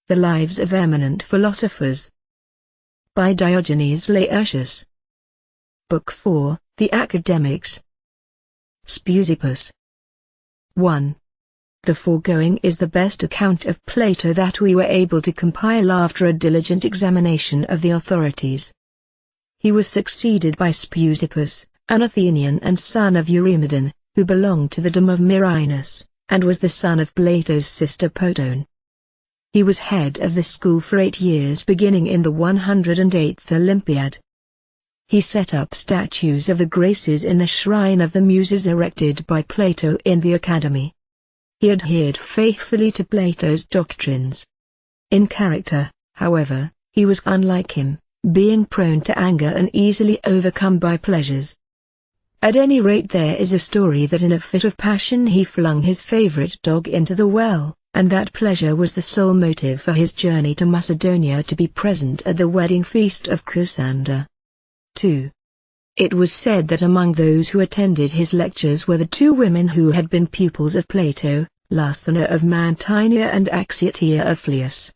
The Lives of Eminent Philosophers. By Diogenes Laertius. Book 4, The Academics. Speusippus. 1. The foregoing is the best account of Plato that we were able to compile after a diligent examination of the authorities. He was succeeded by Speusippus, an Athenian and son of Eurymedon, who belonged to the dome of Myrrhinus, and was the son of Plato's sister Potone. He was head of the school for 8 years beginning in the 108th Olympiad. He set up statues of the Graces in the shrine of the Muses erected by Plato in the Academy. He adhered faithfully to Plato's doctrines. In character, however, he was unlike him, being prone to anger and easily overcome by pleasures. At any rate, there is a story that in a fit of passion he flung his favorite dog into the well, and that pleasure was the sole motive for his journey to Macedonia to be present at the wedding feast of Cassander. 2. It was said that among those who attended his lectures were the 2 women who had been pupils of Plato, Lasthena of Mantinea and Axiotea of Phlius.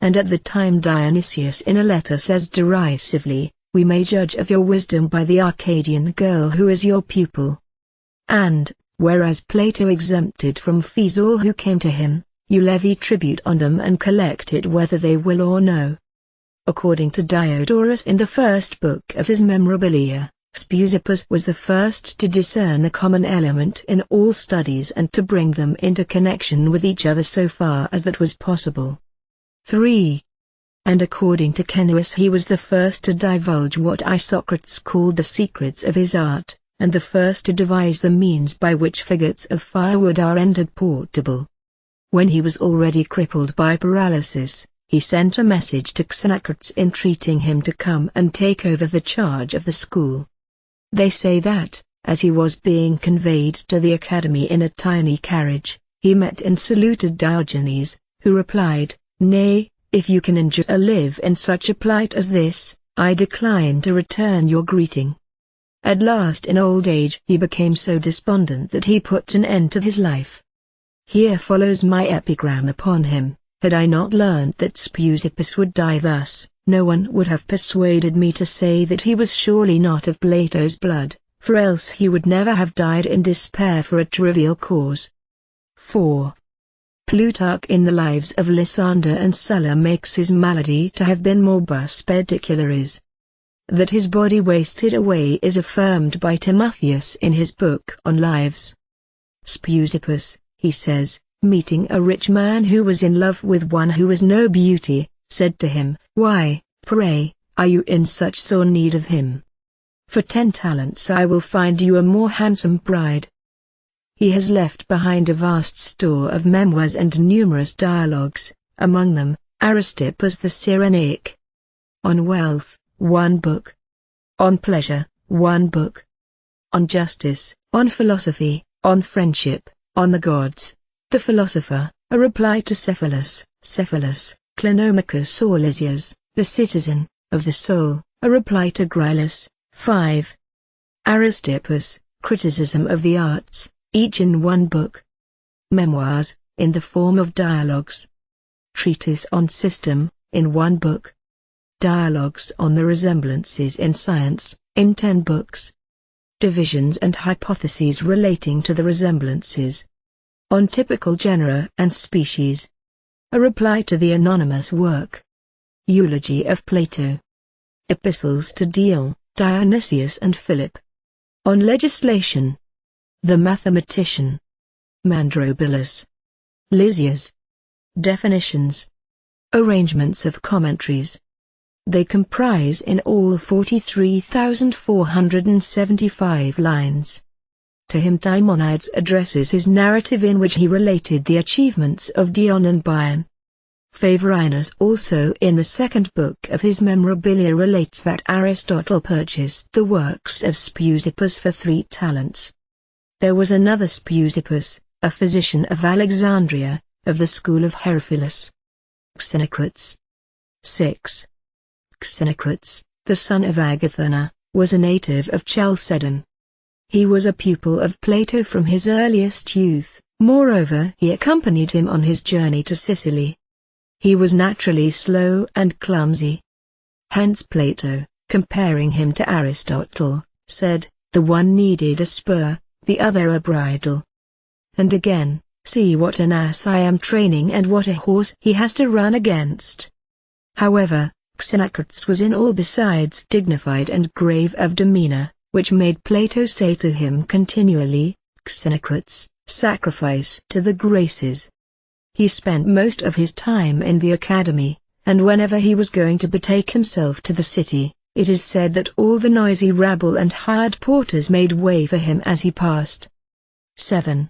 And at the time Dionysius in a letter says derisively, "We may judge of your wisdom by the Arcadian girl who is your pupil." And, whereas Plato exempted from fees all who came to him, you levy tribute on them and collect it whether they will or no. According to Diogenes in the first book of his Memorabilia, Speusippus was the first to discern the common element in all studies and to bring them into connection with each other so far as that was possible. 3. And according to Diogenes he was the first to divulge what Isocrates called the secrets of his art, and the first to devise the means by which faggots of firewood are rendered portable. When he was already crippled by paralysis, he sent a message to Xenocrates entreating him to come and take over the charge of the school. They say that, as he was being conveyed to the academy in a tiny carriage, he met and saluted Diogenes, who replied, "Nay, if you can endure to live in such a plight as this, I decline to return your greeting." At last in old age he became so despondent that he put an end to his life. Here follows my epigram upon him. Had I not learned that Speusippus would die thus, no one would have persuaded me to say that he was surely not of Plato's blood, for else he would never have died in despair for a trivial cause. 4. Plutarch in the Lives of Lysander and Sulla makes his malady to have been morbus pedicularis. That his body wasted away is affirmed by Timotheus in his book on Lives. Speusippus, he says, meeting a rich man who was in love with one who was no beauty, said to him, "Why, pray, are you in such sore need of him? For 10 talents I will find you a more handsome bride." He has left behind a vast store of memoirs and numerous dialogues, among them, Aristippus the Cyrenaic. On wealth, 1 book. On pleasure, 1 book. On justice, on philosophy, on friendship, on the gods. The Philosopher, a reply to Cephalus, Clinomachus or Lysias, the Citizen, of the Soul, a reply to Grylus. 5. Aristippus, Criticism of the Arts, each in 1 book. Memoirs, in the form of dialogues. Treatise on System, in 1 book. Dialogues on the Resemblances in Science, in 10 books. Divisions and Hypotheses relating to the Resemblances. On Typical Genera and Species. A reply to the anonymous work. Eulogy of Plato. Epistles to Dion, Dionysius and Philip. On Legislation. The Mathematician. Mandrobilus. Lysias. Definitions. Arrangements of commentaries. They comprise in all 43,475 lines. To him Maimonides addresses his narrative in which he related the achievements of Dion and Bion. Favorinus also in the 2nd book of his Memorabilia relates that Aristotle purchased the works of Speusippus for 3 talents. There was another Speusippus, a physician of Alexandria, of the school of Herophilus. Xenocrates. 6. Xenocrates, the son of Agathena, was a native of Chalcedon. He was a pupil of Plato from his earliest youth, moreover he accompanied him on his journey to Sicily. He was naturally slow and clumsy. Hence Plato, comparing him to Aristotle, said, the one needed a spur, the other a bridle. And again, see what an ass I am training and what a horse he has to run against. However, Xenocrates was in all besides dignified and grave of demeanor, which made Plato say to him continually, Xenocrates, sacrifice to the graces. He spent most of his time in the academy, and whenever he was going to betake himself to the city, it is said that all the noisy rabble and hired porters made way for him as he passed. 7.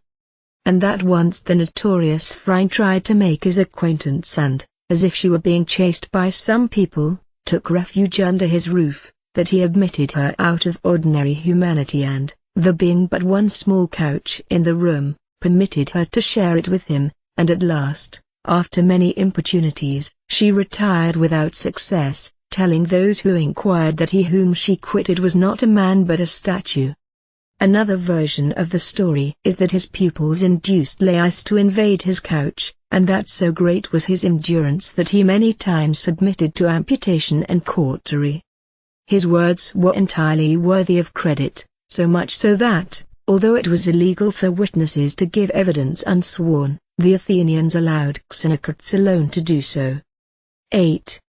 And that once the notorious Phryne tried to make his acquaintance and, as if she were being chased by some people, took refuge under his roof, that he admitted her out of ordinary humanity and, there being but one small couch in the room, permitted her to share it with him, and at last, after many importunities, she retired without success, telling those who inquired that he whom she quitted was not a man but a statue. Another version of the story is that his pupils induced Laius to invade his couch, and that so great was his endurance that he many times submitted to amputation and cautery. His words were entirely worthy of credit, so much so that, although it was illegal for witnesses to give evidence unsworn, the Athenians allowed Xenocrates alone to do so. 8.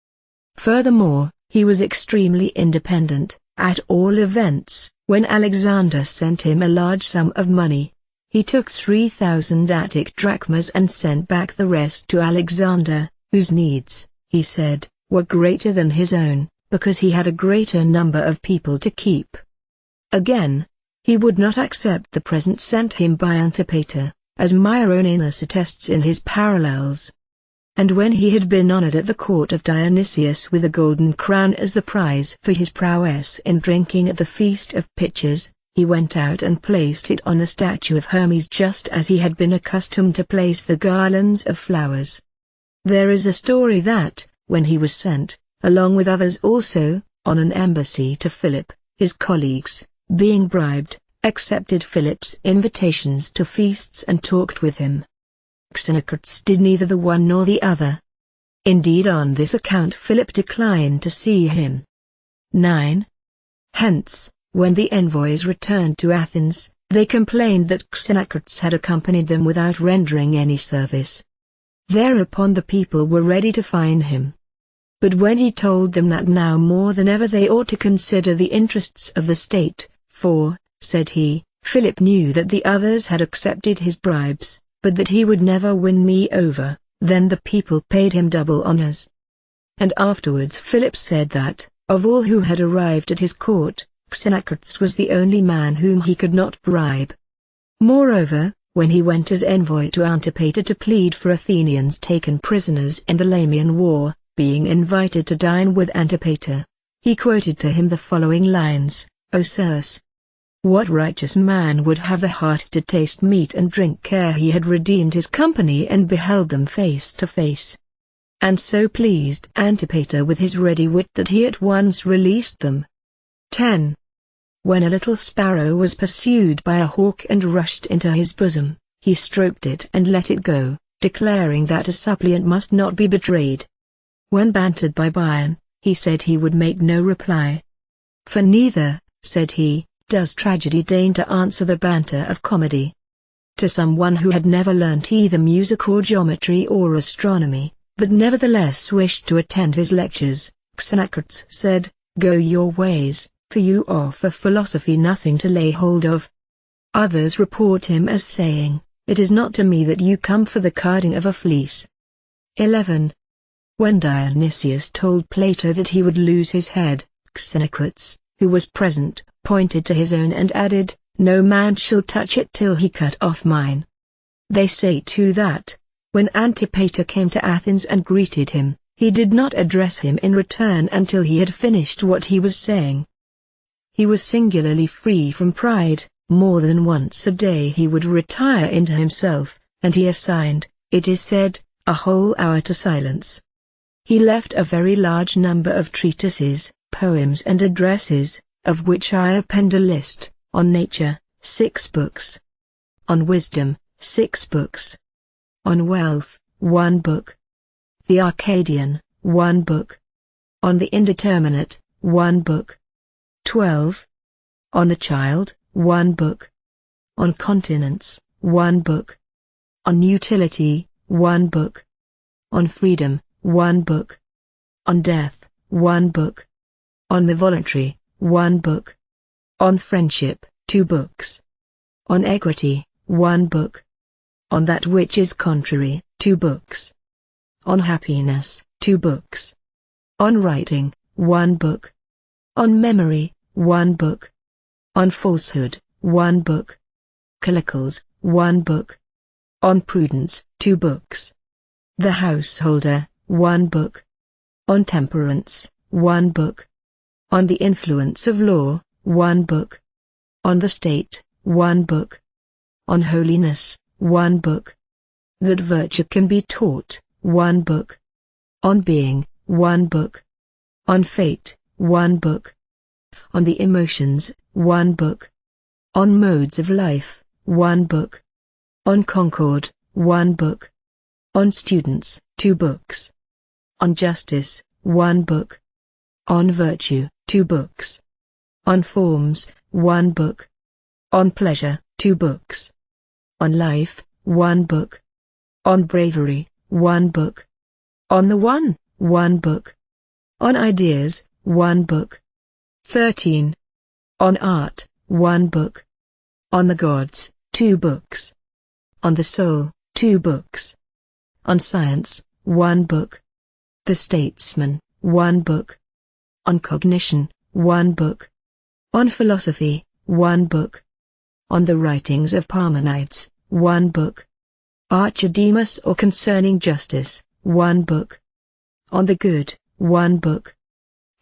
Furthermore, he was extremely independent, at all events. When Alexander sent him a large sum of money, he took 3,000 Attic drachmas and sent back the rest to Alexander, whose needs, he said, were greater than his own, because he had a greater number of people to keep. Again, he would not accept the present sent him by Antipater, as Myroninus attests in his Parallels. And when he had been honored at the court of Dionysius with a golden crown as the prize for his prowess in drinking at the Feast of Pitchers, he went out and placed it on a statue of Hermes just as he had been accustomed to place the garlands of flowers. There is a story that, when he was sent, along with others also, on an embassy to Philip, his colleagues, being bribed, accepted Philip's invitations to feasts and talked with him. Xenocrates did neither the one nor the other. Indeed, on this account Philip declined to see him. 9. Hence, when the envoys returned to Athens, they complained that Xenocrates had accompanied them without rendering any service. Thereupon the people were ready to fine him. But when he told them that now more than ever they ought to consider the interests of the state, for, said he, Philip knew that the others had accepted his bribes, but that he would never win me over, then the people paid him double honors. And afterwards Philip said that, of all who had arrived at his court, Xenocrates was the only man whom he could not bribe. Moreover, when he went as envoy to Antipater to plead for Athenians taken prisoners in the Lamian War, being invited to dine with Antipater, he quoted to him the following lines, O Sirs! What righteous man would have the heart to taste meat and drink ere he had redeemed his company and beheld them face to face? And so pleased Antipater with his ready wit that he at once released them. 10. When a little sparrow was pursued by a hawk and rushed into his bosom, he stroked it and let it go, declaring that a suppliant must not be betrayed. When bantered by Bion, he said he would make no reply. For neither, said he, does tragedy deign to answer the banter of comedy. To someone who had never learnt either music or geometry or astronomy, but nevertheless wished to attend his lectures, Xenocrates said, Go your ways, for you offer philosophy nothing to lay hold of. Others report him as saying, It is not to me that you come for the carding of a fleece. 11. When Dionysius told Plato that he would lose his head, Xenocrates, who was present, pointed to his own and added, No man shall touch it till he cut off mine. They say too that, when Antipater came to Athens and greeted him, he did not address him in return until he had finished what he was saying. He was singularly free from pride, more than once a day he would retire into himself, and he assigned, it is said, a whole hour to silence. He left a very large number of treatises, poems and addresses, of which I append a list, on nature, 6 books. On wisdom, 6 books. On wealth, 1 book. the Arcadian, 1 book. On the Indeterminate, 1 book. 12. On the Child, 1 book. On Continence, 1 book. On Utility, 1 book. On Freedom, 1 book. On Death, 1 book. On the Voluntary, 1 book. On Friendship, 2 books. On Equity, 1 book. On That Which is Contrary, 2 books. On Happiness, 2 books. On Writing, 1 book. On Memory, 1 book. On Falsehood, 1 book. Collicles, 1 book. On Prudence, 2 books. The Householder, 1 book. On Temperance, 1 book. On the Influence of Law, 1 book. On the State, 1 book. On Holiness, 1 book. That Virtue Can Be Taught, 1 book. On Being, 1 book. On Fate, 1 book. On the Emotions, 1 book. On Modes of Life, 1 book. On Concord, 1 book. On Students, 2 books. On Justice, 1 book. On Virtue, 2 books. On Forms, 1 book. On Pleasure, 2 books. On Life, 1 book. On Bravery, 1 book. On the One, 1 book. On Ideas, 1 book. 13. On Art, 1 book. On the Gods, 2 books. On the Soul, 2 books. On Science, 1 book. The Statesman, 1 book. On Cognition, 1 book. On Philosophy, 1 book. On the Writings of Parmenides, 1 book. Archidemus or Concerning Justice, 1 book. On the Good, 1 book.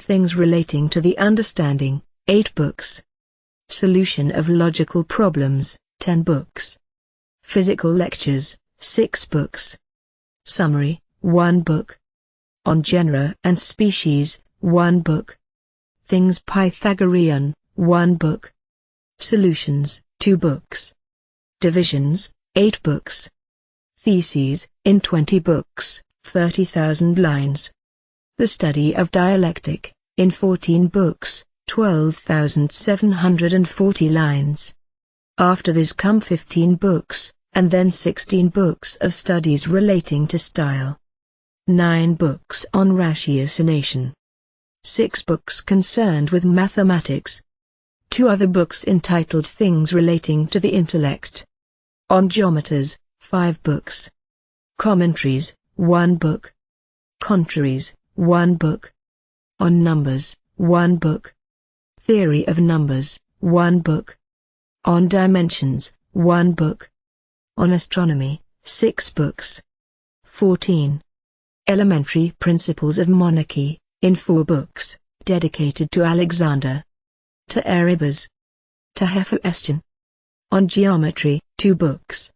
Things Relating to the Understanding, 8 books. Solution of Logical Problems, 10 books. Physical Lectures, 6 books. Summary, 1 book. On Genera and Species, 1 book. Things Pythagorean, 1 book. Solutions, 2 books. Divisions, 8 books. Theses, in 20 books, 30,000 lines. The Study of Dialectic, in 14 books, 12,740 lines. After this come 15 books, and then 16 books of studies relating to style. 9 books on ratiocination. 6 books concerned with mathematics. 2 other books entitled Things Relating to the Intellect. On geometers, 5 books. Commentaries, 1 book. Contraries, 1 book. On numbers, 1 book. Theory of numbers, 1 book. On dimensions, 1 book. On astronomy, 6 books. 14. Elementary Principles of Monarchy, in 4 books, dedicated to Alexander. To Erebus. To Hephaestion. On geometry, 2 books.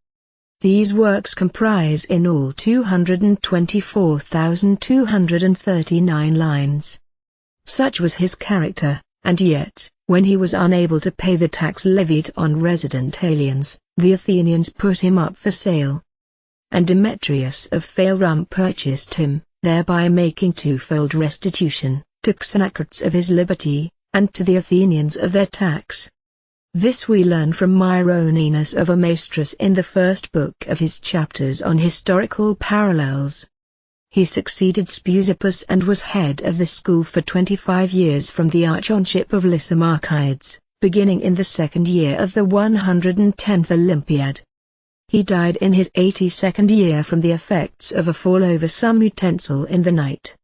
These works comprise in all 224,239 lines. Such was his character, and yet, when he was unable to pay the tax levied on resident aliens, the Athenians put him up for sale. And Demetrius of Phalerum purchased him, thereby making twofold restitution, to Xenocrates of his liberty, and to the Athenians of their tax. This we learn from Myroninus of Amastris in the first book of his chapters on historical parallels. He succeeded Speusippus and was head of the school for 25 years from the archonship of Lysimarchides, beginning in the 2nd year of the 110th Olympiad. He died in his 82nd year from the effects of a fall over some utensil in the night.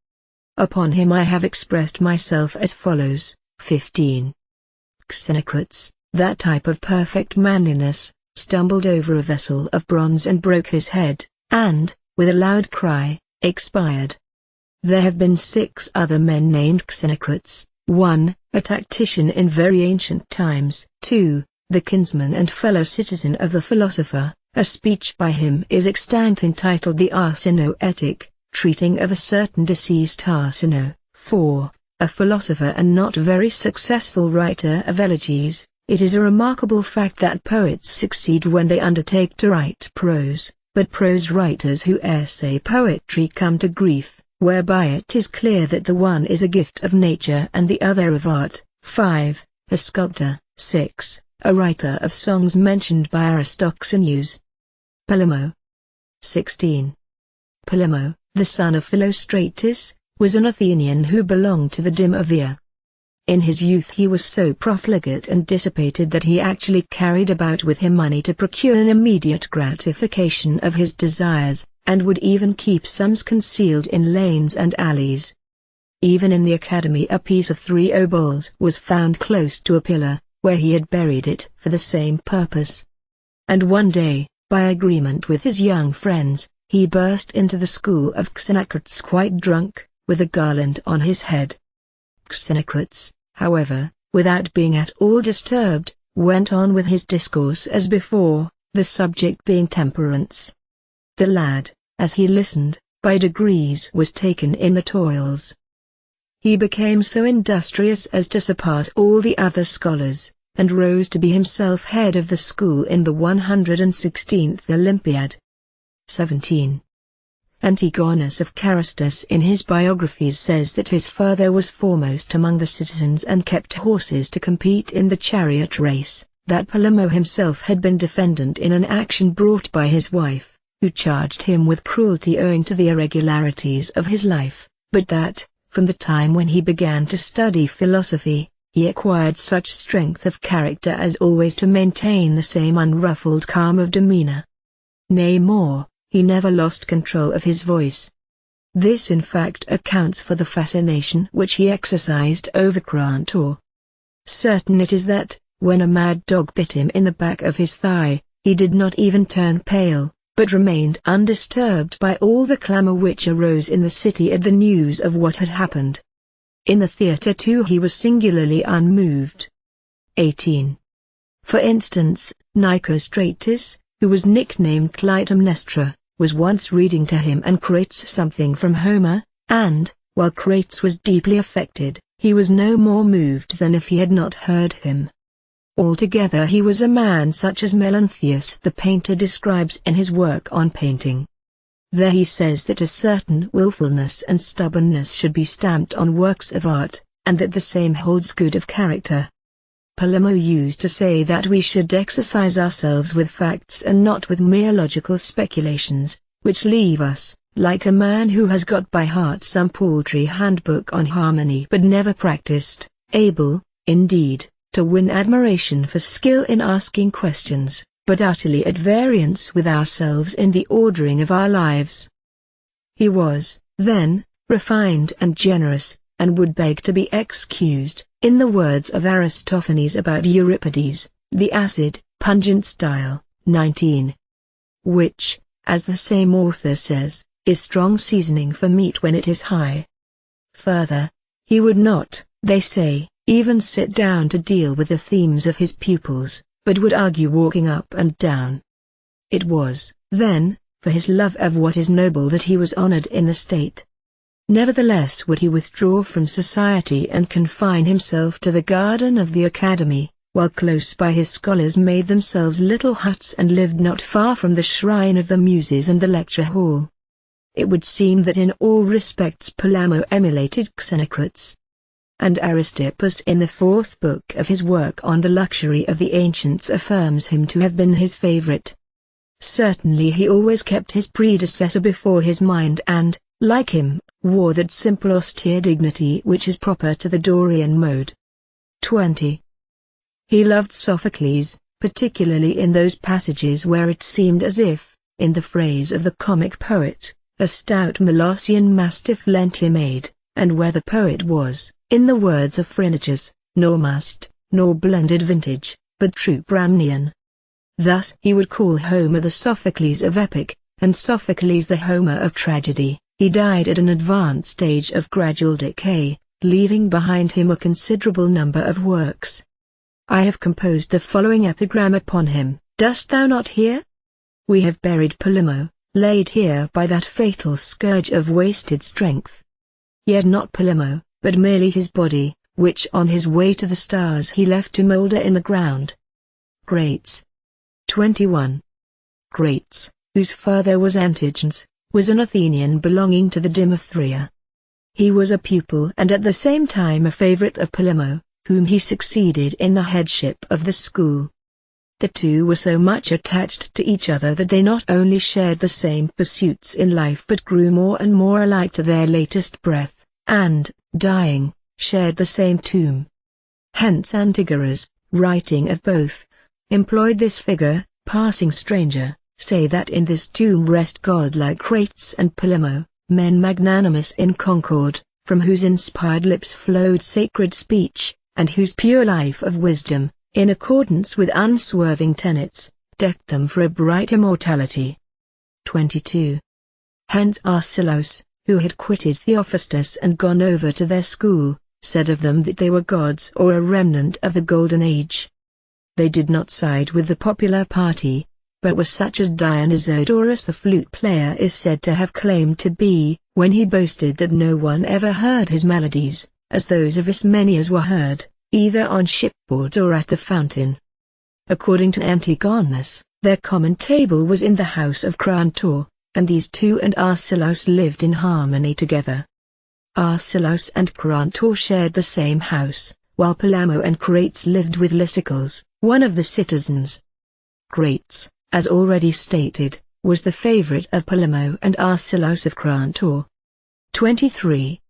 Upon him I have expressed myself as follows. 15. Xenocrates, that type of perfect manliness, stumbled over a vessel of bronze and broke his head, and, with a loud cry, expired. There have been 6 other men named Xenocrates, 1, a tactician in very ancient times, 2, the kinsman and fellow citizen of the philosopher. A speech by him is extant entitled the Arsinoetic, treating of a certain deceased Arsino. 4. A philosopher and not very successful writer of elegies. It is a remarkable fact that poets succeed when they undertake to write prose, but prose writers who essay poetry come to grief, whereby it is clear that the one is a gift of nature and the other of art. 5. A sculptor. 6. A writer of songs mentioned by Aristophanes. Polemo. 16. Polemo, the son of Philostratus, was an Athenian who belonged to the Dimorphia. In his youth he was so profligate and dissipated that he actually carried about with him money to procure an immediate gratification of his desires, and would even keep sums concealed in lanes and alleys. Even in the academy a piece of 3 obols was found close to a pillar, where he had buried it for the same purpose. And one day, by agreement with his young friends, he burst into the school of Xenocrates quite drunk, with a garland on his head. Xenocrates, however, without being at all disturbed, went on with his discourse as before, the subject being temperance. The lad, as he listened, by degrees was taken in the toils. He became so industrious as to surpass all the other scholars, and rose to be himself head of the school in the 116th Olympiad. 17. Antigonus of Carystus in his biographies says that his father was foremost among the citizens and kept horses to compete in the chariot race, that Polemo himself had been defendant in an action brought by his wife, who charged him with cruelty owing to the irregularities of his life, but that, from the time when he began to study philosophy, he acquired such strength of character as always to maintain the same unruffled calm of demeanor. Nay more, he never lost control of his voice. This in fact accounts for the fascination which he exercised over Grantor. Certain it is that, when a mad dog bit him in the back of his thigh, he did not even turn pale, but remained undisturbed by all the clamor which arose in the city at the news of what had happened. In the theatre too he was singularly unmoved. 18. For instance, Nicostratus, who was nicknamed Clytemnestra, was once reading to him and Crates something from Homer, and, while Crates was deeply affected, he was no more moved than if he had not heard him. Altogether he was a man such as Laertius the painter describes in his work on painting. There he says that a certain willfulness and stubbornness should be stamped on works of art, and that the same holds good of character. Polemo used to say that we should exercise ourselves with facts and not with mere logical speculations, which leave us, like a man who has got by heart some paltry handbook on harmony but never practiced, able, indeed, to win admiration for skill in asking questions, but utterly at variance with ourselves in the ordering of our lives. He was, then, refined and generous, and would beg to be excused, in the words of Aristophanes about Euripides, the acid, pungent style, 19. Which, as the same author says, is strong seasoning for meat when it is high. Further, he would not, they say, even sit down to deal with the themes of his pupils, but would argue walking up and down. It was, then, for his love of what is noble that he was honored in the state. Nevertheless would he withdraw from society and confine himself to the garden of the academy, while close by his scholars made themselves little huts and lived not far from the shrine of the Muses and the lecture hall. It would seem that in all respects Polemo emulated Xenocrates. And Aristippus in the 4th book of his work on the luxury of the ancients affirms him to have been his favorite. Certainly he always kept his predecessor before his mind and, like him, wore that simple austere dignity which is proper to the Dorian mode. 20. He loved Sophocles, particularly in those passages where it seemed as if, in the phrase of the comic poet, a stout Molossian mastiff lent him aid, and where the poet was, in the words of Phrynichus, nor must, nor blended vintage, but true Bramnian. Thus he would call Homer the Sophocles of epic, and Sophocles the Homer of tragedy. He died at an advanced age of gradual decay, leaving behind him a considerable number of works. I have composed the following epigram upon him. Dost thou not hear? We have buried Polemo, laid here by that fatal scourge of wasted strength. Yet not Polemo, but merely his body, which on his way to the stars he left to moulder in the ground. Crates. 21. Crates, whose father was Diogenes, was an Athenian belonging to the Demothria. He was a pupil and at the same time a favorite of Polemo, whom he succeeded in the headship of the school. The two were so much attached to each other that they not only shared the same pursuits in life but grew more and more alike to their latest breath, and, dying, shared the same tomb. Hence Antigoras, writing of both, employed this figure, passing stranger, say that in this tomb rest godlike Crates and Polemo, men magnanimous in concord, from whose inspired lips flowed sacred speech, and whose pure life of wisdom, in accordance with unswerving tenets, decked them for a bright immortality. 22. Hence Arcelaus, who had quitted Theophrastus and gone over to their school, said of them that they were gods or a remnant of the Golden Age. They did not side with the popular party, but were such as Dionysodorus the flute player is said to have claimed to be, when he boasted that no one ever heard his melodies, as those of Ismenias were heard, either on shipboard or at the fountain. According to Antigonus, their common table was in the house of Crantor, and these two and Arcelaus lived in harmony together. Arcelaus and Crantor shared the same house, while Polemo and Crates lived with Lysicles, one of the citizens. Crates, as already stated, was the favorite of Polemo and Arcelaus of Crantor. 23.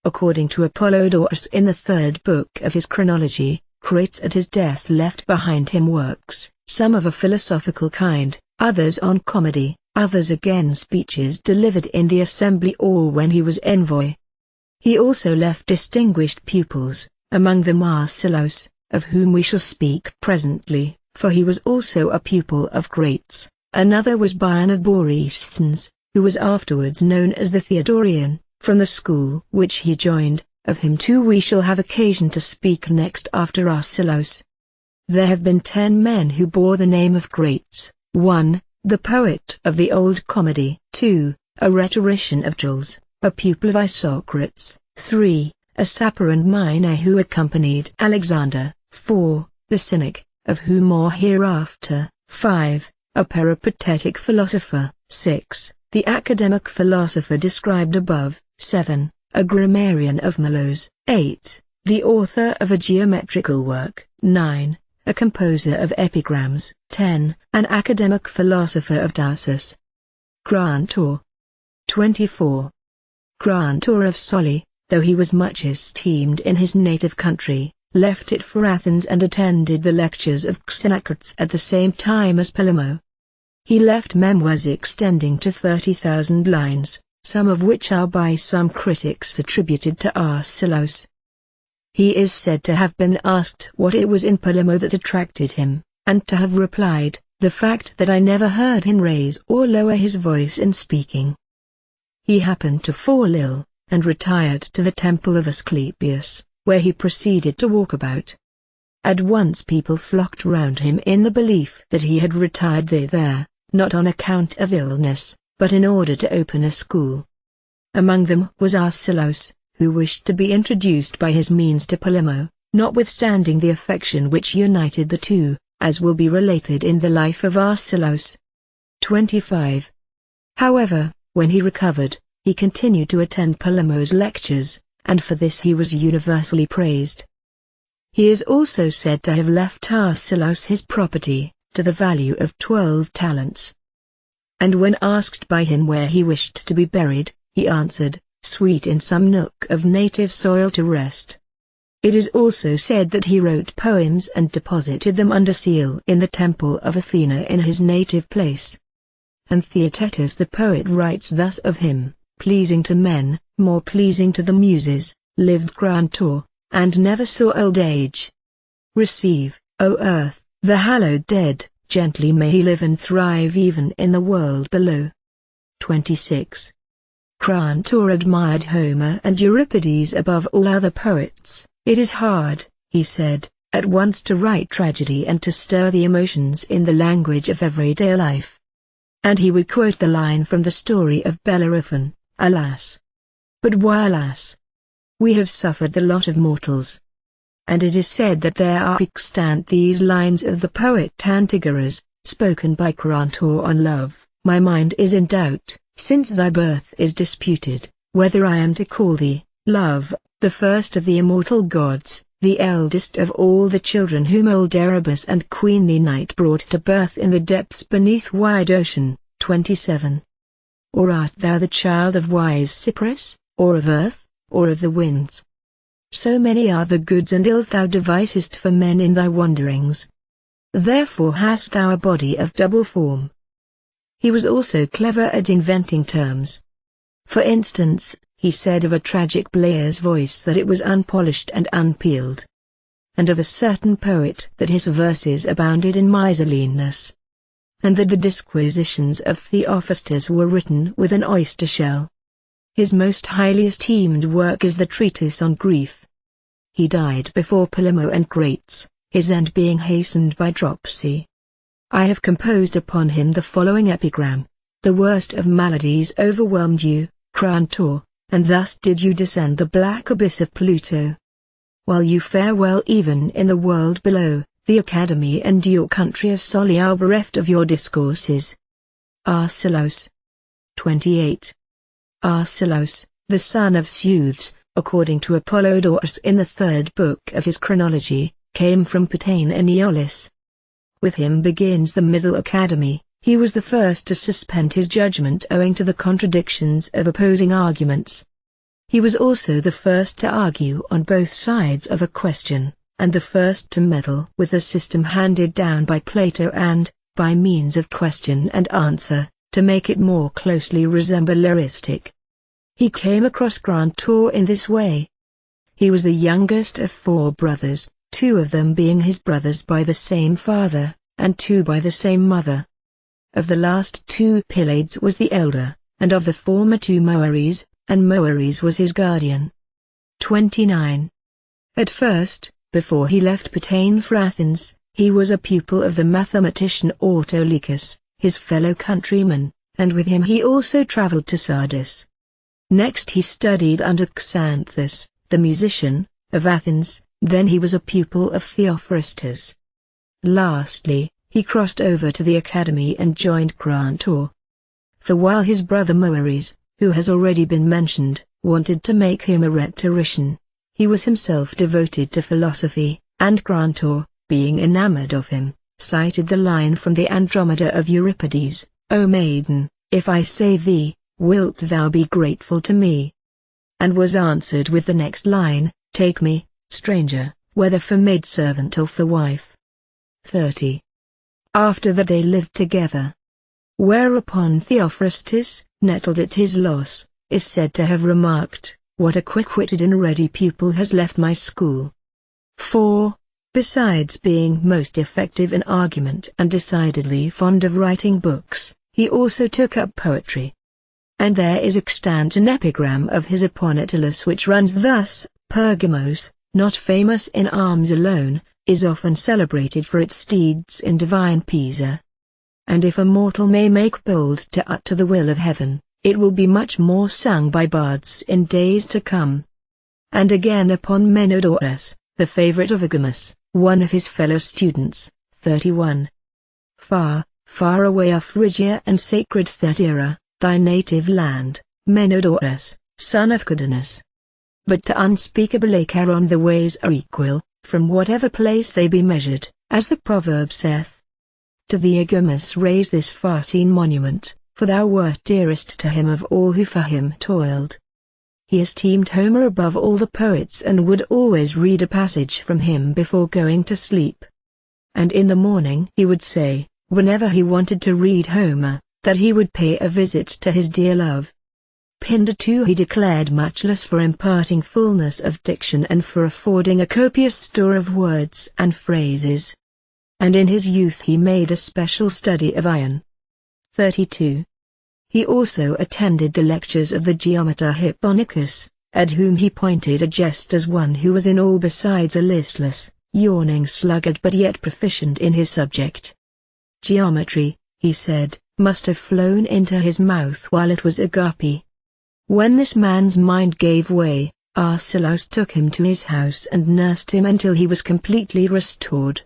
According to Apollodorus in the third book of his chronology, Crates at his death left behind him works, some of a philosophical kind, others on comedy, others again speeches delivered in the assembly or when he was envoy. He also left distinguished pupils, among them Arcelaus, of whom we shall speak presently, for he was also a pupil of Crates. Another was Bion of Borysthenes, who was afterwards known as the Theodorian, from the school which he joined. Of him too we shall have occasion to speak next after Arcelaus. There have been 10 men who bore the name of Crates: 1. The poet of the Old Comedy; 2. A rhetorician of Jules, a pupil of Isocrates; 3. A sapper and miner who accompanied Alexander; 4. The cynic, of whom more hereafter; 5. A peripatetic philosopher; 6. The academic philosopher described above; 7. A grammarian of Melos; 8. The author of a geometrical work; 9. A composer of epigrams; 10. An academic philosopher of Tarsus. Crantor. 24. Crantor of Soli, though he was much esteemed in his native country, left it for Athens and attended the lectures of Xenocrates at the same time as Polemo. He left memoirs extending to 30,000 lines, some of which are by some critics attributed to Arcelaus. He is said to have been asked what it was in Polemo that attracted him, and to have replied, "The fact that I never heard him raise or lower his voice in speaking." He happened to fall ill, and retired to the temple of Asclepius, where he proceeded to walk about. At once people flocked round him in the belief that he had retired thither, not on account of illness, but in order to open a school. Among them was Arcelaus, who wished to be introduced by his means to Polemo, notwithstanding the affection which united the two, as will be related in the life of Arcelaus. 25. However, when he recovered, he continued to attend Polemo's lectures, and for this he was universally praised. He is also said to have left Arcelaus his property, to the value of 12 talents. And when asked by him where he wished to be buried, he answered, "Sweet in some nook of native soil to rest." It is also said that he wrote poems and deposited them under seal in the temple of Athena in his native place. And Theaetetus the poet writes thus of him: "Pleasing to men, more pleasing to the muses, lived Crantor, and never saw old age. Receive, O earth, the hallowed dead, gently may he live and thrive even in the world below." 26. Crantor admired Homer and Euripides above all other poets. "It is hard," he said, "at once to write tragedy and to stir the emotions in the language of everyday life." And he would quote the line from the story of Bellerophon: "Alas! But why alas? We have suffered the lot of mortals." And it is said that there are extant these lines of the poet Antigoras, spoken by Crantor on love: My mind is in doubt, since thy birth is disputed, whether I am to call thee, Love, the first of the immortal gods, the eldest of all the children whom old Erebus and queenly Night brought to birth in the depths beneath wide ocean. 27. Or art thou the child of wise Cyprus, or of earth, or of the winds? So many are the goods and ills thou devisest for men in thy wanderings. Therefore hast thou a body of double form. He was also clever at inventing terms. For instance, he said of a tragic player's voice that it was unpolished and unpeeled. And of a certain poet that his verses abounded in miserliness. And that the disquisitions of Theophrastus were written with an oyster shell. His most highly esteemed work is the treatise on grief. He died before Polemo and Crates, his end being hastened by dropsy. I have composed upon him the following epigram: the worst of maladies overwhelmed you, Grantor, and thus did you descend the black abyss of Pluto. While you fare well even in the world below, the academy and your country of Soli are bereft of your discourses. Arcelos. 28. Arcelos, the son of Seuths, according to Apollodorus in the third book of his chronology, came from Pitane and Aeolus. With him begins the Middle Academy. He was the first to suspend his judgment owing to the contradictions of opposing arguments. He was also the first to argue on both sides of a question, and the first to meddle with the system handed down by Plato and, by means of question and answer, to make it more closely resemble eristic. He came across Grantor in this way. He was the youngest of 4 brothers, 2 of them being his brothers by the same father, and 2 by the same mother. Of the last 2 Pylades was the elder, and of the former 2 Moeres, and Moeres was his guardian. 29. At first, before he left Pitane for Athens, he was a pupil of the mathematician Autolycus, his fellow countryman, and with him he also travelled to Sardis. Next he studied under Xanthus, the musician, of Athens, then he was a pupil of Theophrastus. Lastly, he crossed over to the academy and joined Grantor. For while his brother Moeres, who has already been mentioned, wanted to make him a rhetorician, he was himself devoted to philosophy, and Grantor, being enamored of him, cited the line from the Andromeda of Euripides, O maiden, if I save thee, wilt thou be grateful to me? And was answered with the next line, Take me, stranger, whether for maidservant or for wife. 30. After that they lived together. Whereupon Theophrastus, nettled at his loss, is said to have remarked, What a quick-witted and ready pupil has left my school. For, besides being most effective in argument and decidedly fond of writing books, he also took up poetry. And there is extant an epigram of his upon Attalus which runs thus, Pergamos, not famous in arms alone, is often celebrated for its deeds in divine Pisa. And if a mortal may make bold to utter the will of heaven, it will be much more sung by bards in days to come. And again upon Menodorus, the favourite of Agamus, one of his fellow students, 31. Far, far away are Phrygia and sacred Thyatira, thy native land, Menodorus, son of Cadenus. But to unspeakable Acheron the ways are equal, from whatever place they be measured, as the proverb saith. To thee Agamus raise this far-seen monument, for thou wert dearest to him of all who for him toiled. He esteemed Homer above all the poets and would always read a passage from him before going to sleep. And in the morning he would say, whenever he wanted to read Homer, that he would pay a visit to his dear love. Pindar too he declared matchless for imparting fullness of diction and for affording a copious store of words and phrases. And in his youth he made a special study of iron. 32. He also attended the lectures of the geometer Hipponicus, at whom he pointed a jest as one who was in all besides a listless, yawning sluggard but yet proficient in his subject. Geometry, he said, must have flown into his mouth while it was agape. When this man's mind gave way, Arcelos took him to his house and nursed him until he was completely restored.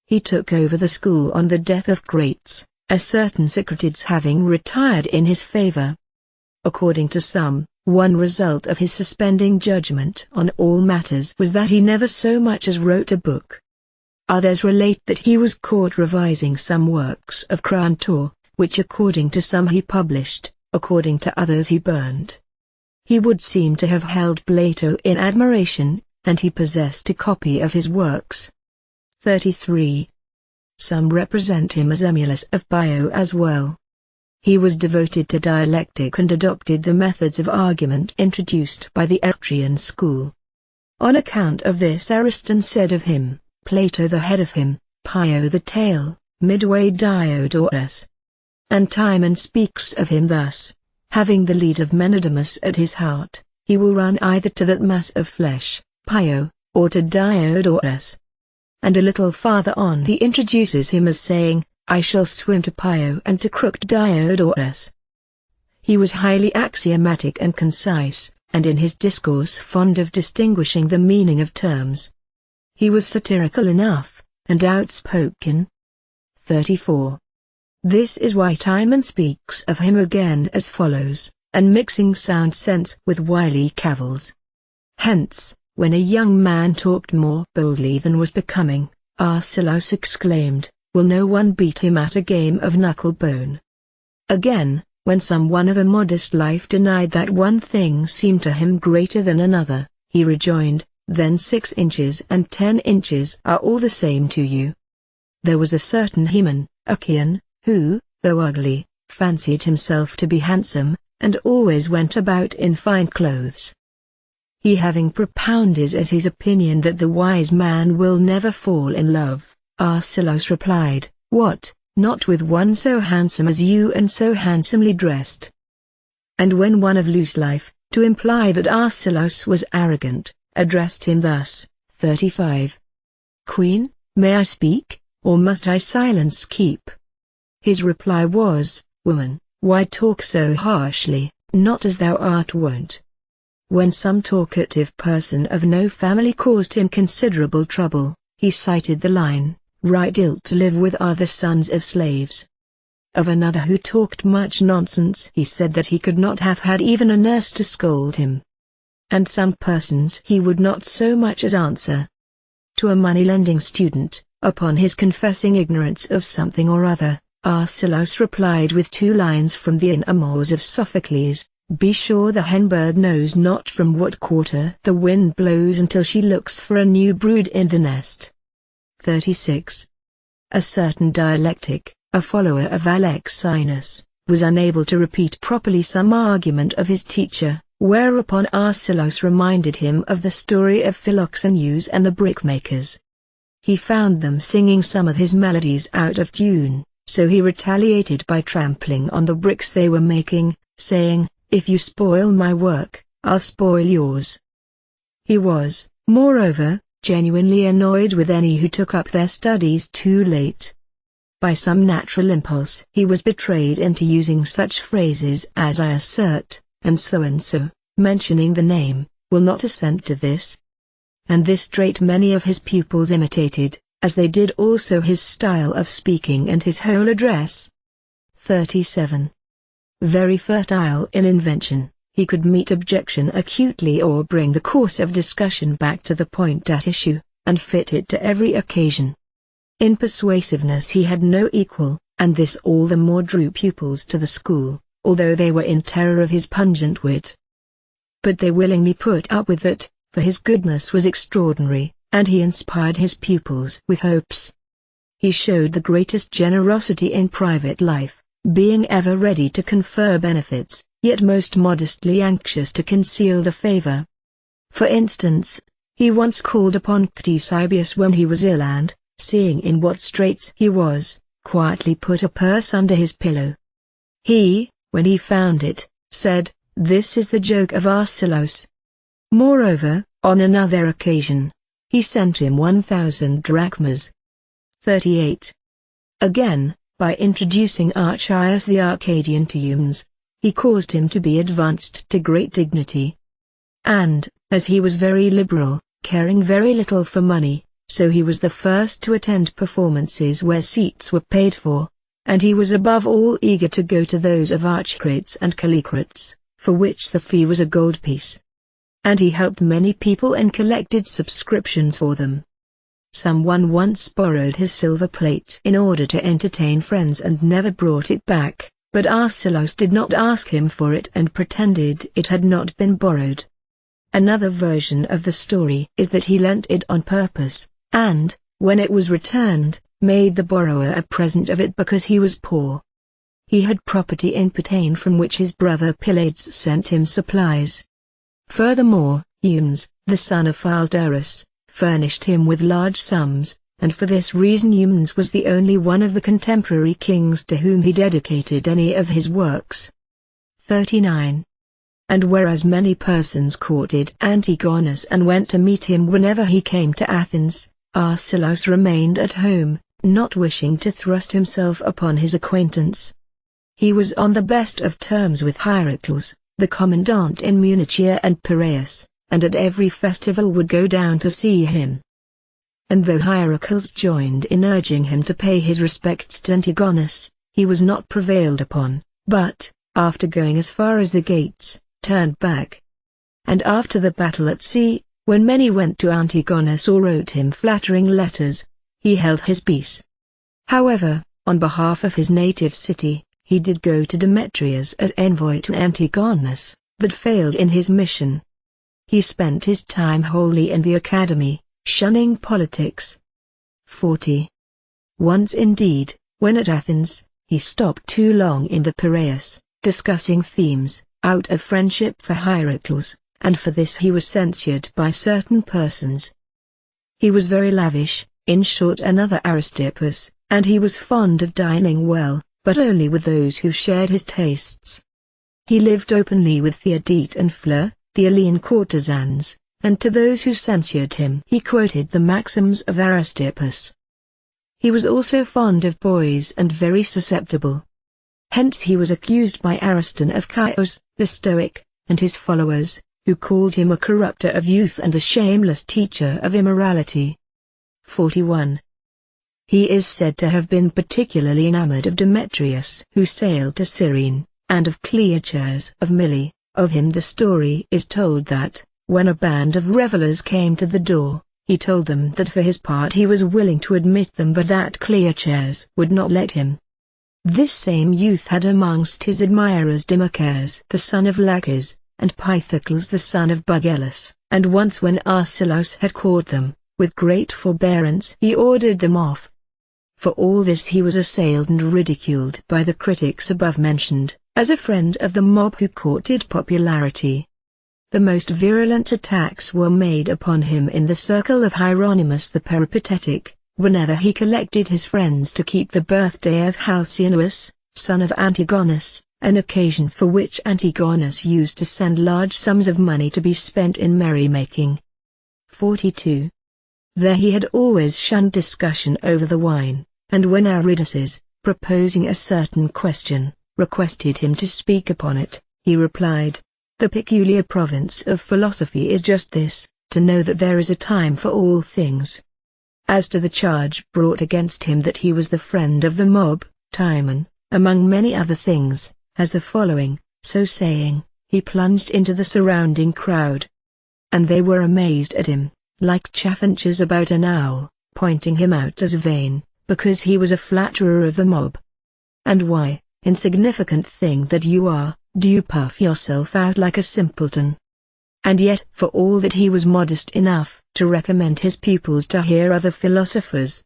He took over the school on the death of Crates, a certain Socrates having retired in his favor. According to some, one result of his suspending judgment on all matters was that he never so much as wrote a book. Others relate that he was caught revising some works of Crantor, which according to some he published, according to others he burned. He would seem to have held Plato in admiration, and he possessed a copy of his works. 33. Some represent him as emulous of Bio as well. He was devoted to dialectic and adopted the methods of argument introduced by the Eretrian school. On account of this Ariston said of him, Plato the head of him, Pio the tail, midway Diogenes. And Timon speaks of him thus, having the lead of Menedemus at his heart, he will run either to that mass of flesh, Pio, or to Diogenes. And a little farther on he introduces him as saying, I shall swim to Pio and to crooked Diogenes. He was highly axiomatic and concise, and in his discourse fond of distinguishing the meaning of terms. He was satirical enough, and outspoken. 34. This is why Timon speaks of him again as follows, and mixing sound sense with wily cavils. Hence, when a young man talked more boldly than was becoming, Arcelaus exclaimed, will no one beat him at a game of knuckle-bone? Again, when someone of a modest life denied that one thing seemed to him greater than another, he rejoined, then 6 inches and 10 inches are all the same to you. There was a certain Haemon, a Chian, who, though ugly, fancied himself to be handsome, and always went about in fine clothes. He having propounded as his opinion that the wise man will never fall in love, Arcelaus replied, what, not with one so handsome as you and so handsomely dressed? And when one of loose life, to imply that Arcelaus was arrogant, addressed him thus, 35. Queen, may I speak, or must I silence keep? His reply was, Woman, why talk so harshly, not as thou art wont? When some talkative person of no family caused him considerable trouble, he cited the line, right ill to live with are the sons of slaves. Of another who talked much nonsense he said that he could not have had even a nurse to scold him. And some persons he would not so much as answer. To a money-lending student, upon his confessing ignorance of something or other, Arcelaus replied with 2 lines from the Amours of Sophocles, be sure the hen-bird knows not from what quarter the wind blows until she looks for a new brood in the nest. 36. A certain dialectic, a follower of Alexinus, was unable to repeat properly some argument of his teacher, whereupon Arcelaus reminded him of the story of Philoxenus and the brickmakers. He found them singing some of his melodies out of tune, so he retaliated by trampling on the bricks they were making, saying, if you spoil my work, I'll spoil yours. He was, moreover, genuinely annoyed with any who took up their studies too late. By some natural impulse he was betrayed into using such phrases as I assert, and so, mentioning the name, will not assent to this. And this trait many of his pupils imitated, as they did also his style of speaking and his whole address. 37. Very fertile in invention, he could meet objection acutely or bring the course of discussion back to the point at issue, and fit it to every occasion. In persuasiveness he had no equal, and this all the more drew pupils to the school, although they were in terror of his pungent wit. But they willingly put up with that, for his goodness was extraordinary, and he inspired his pupils with hopes. He showed the greatest generosity in private life, being ever ready to confer benefits, yet most modestly anxious to conceal the favor. For instance, he once called upon Ctesibius when he was ill and, seeing in what straits he was, quietly put a purse under his pillow. He, when he found it, said, this is the joke of Arcelaus. Moreover, on another occasion, he sent him 1,000 drachmas. 38. Again, by introducing Archias the Arcadian to Eumenes, he caused him to be advanced to great dignity. And, as he was very liberal, caring very little for money, so he was the first to attend performances where seats were paid for. and he was above all eager to go to those of Archicrates and Callicrates, for which the fee was a gold piece. And he helped many people and collected subscriptions for them. Someone once borrowed his silver plate in order to entertain friends and never brought it back, but Archelaus did not ask him for it and pretended it had not been borrowed. Another version of the story is that he lent it on purpose, and, when it was returned, made the borrower a present of it because he was poor. He had property in Pitane from which his brother Pylades sent him supplies. Furthermore, Eumenes, the son of Phildarus, furnished him with large sums, and for this reason Eumenes was the only one of the contemporary kings to whom he dedicated any of his works. 39. And whereas many persons courted Antigonus and went to meet him whenever he came to Athens, Archelaus remained at home, not wishing to thrust himself upon his acquaintance. He was on the best of terms with Hierocles, the commandant in Munichia and Piraeus, and at every festival would go down to see him. And though Hierocles joined in urging him to pay his respects to Antigonus, he was not prevailed upon, but, after going as far as the gates, turned back. And after the battle at sea, when many went to Antigonus or wrote him flattering letters, he held his peace. However, on behalf of his native city, he did go to Demetrius as envoy to Antigonus, but failed in his mission. He spent his time wholly in the academy, shunning politics. 40. Once indeed, when at Athens, he stopped too long in the Piraeus, discussing themes, out of friendship for Hierocles, and for this he was censured by certain persons. He was very lavish, in short another Aristippus, and he was fond of dining well, but only with those who shared his tastes. He lived openly with Theodete and Fleur, the Elean courtesans, and to those who censured him he quoted the maxims of Aristippus. He was also fond of boys and very susceptible. Hence he was accused by Ariston of Chios, the Stoic, and his followers, who called him a corrupter of youth and a shameless teacher of immorality. 41. He is said to have been particularly enamored of Demetrius, who sailed to Cyrene, and of Cleochas of Mylae. Of him the story is told that, when a band of revelers came to the door, he told them that for his part he was willing to admit them but that Cleochas would not let him. This same youth had amongst his admirers Dimachus the son of Laches, and Pythocles the son of Bugelus, and once when Archelaus had caught them, with great forbearance he ordered them off. For all this he was assailed and ridiculed by the critics above mentioned, as a friend of the mob who courted popularity. The most virulent attacks were made upon him in the circle of Hieronymus the Peripatetic, whenever he collected his friends to keep the birthday of Halcyonus, son of Antigonus, an occasion for which Antigonus used to send large sums of money to be spent in merrymaking. 42. There he had always shunned discussion over the wine, and when Aridases, proposing a certain question, requested him to speak upon it, he replied, "The peculiar province of philosophy is just this, to know that there is a time for all things." As to the charge brought against him that he was the friend of the mob, Timon, among many other things, has the following: so saying, he plunged into the surrounding crowd. And they were amazed at him, like chaffinches about an owl, pointing him out as vain, because he was a flatterer of the mob. And why, insignificant thing that you are, do you puff yourself out like a simpleton? And yet, for all that he was modest enough to recommend his pupils to hear other philosophers.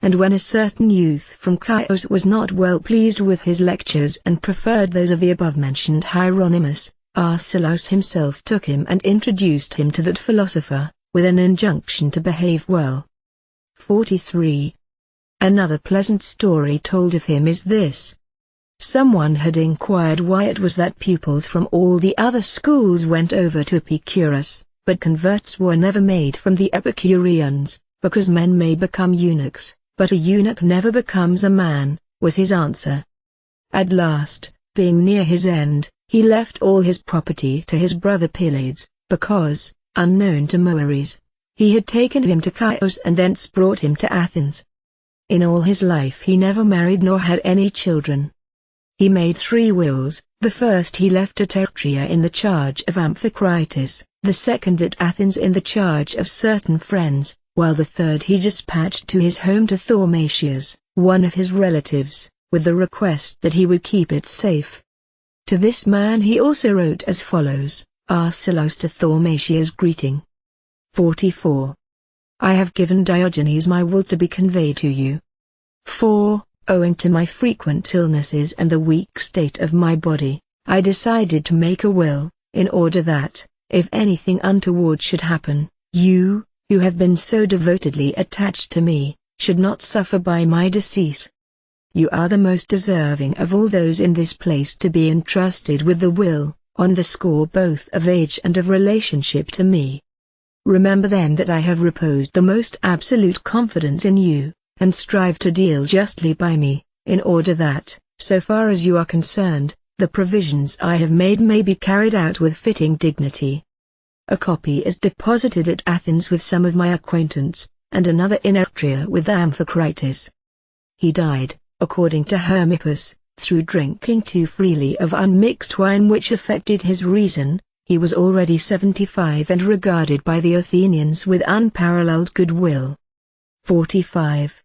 And when a certain youth from Chios was not well pleased with his lectures and preferred those of the above-mentioned Hieronymus, Archelaus himself took him and introduced him to that philosopher, with an injunction to behave well. 43. Another pleasant story told of him is this. Someone had inquired why it was that pupils from all the other schools went over to Epicurus, but converts were never made from the Epicureans, because men may become eunuchs, but a eunuch never becomes a man, was his answer. At last, being near his end, he left all his property to his brother Pylades, because, unknown to Moeres, he had taken him to Chios and thence brought him to Athens. In all his life he never married nor had any children. He made 3 wills. The first he left at Eretria in the charge of Amphicritus, the second at Athens in the charge of certain friends, while the third he dispatched to his home to Thaumacius, one of his relatives, with the request that he would keep it safe. To this man he also wrote as follows: Arcelos to Thaumacius greeting. 44. I have given Diogenes my will to be conveyed to you. 4. Owing to my frequent illnesses and the weak state of my body, I decided to make a will, in order that, if anything untoward should happen, you, who have been so devotedly attached to me, should not suffer by my decease. You are the most deserving of all those in this place to be entrusted with the will, on the score both of age and of relationship to me. Remember then that I have reposed the most absolute confidence in you, and strive to deal justly by me, in order that, so far as you are concerned, the provisions I have made may be carried out with fitting dignity. A copy is deposited at Athens with some of my acquaintance, and another in Eretria with Amphicritus. He died, according to Hermippus, through drinking too freely of unmixed wine which affected his reason. He was already 75 and regarded by the Athenians with unparalleled goodwill. 45.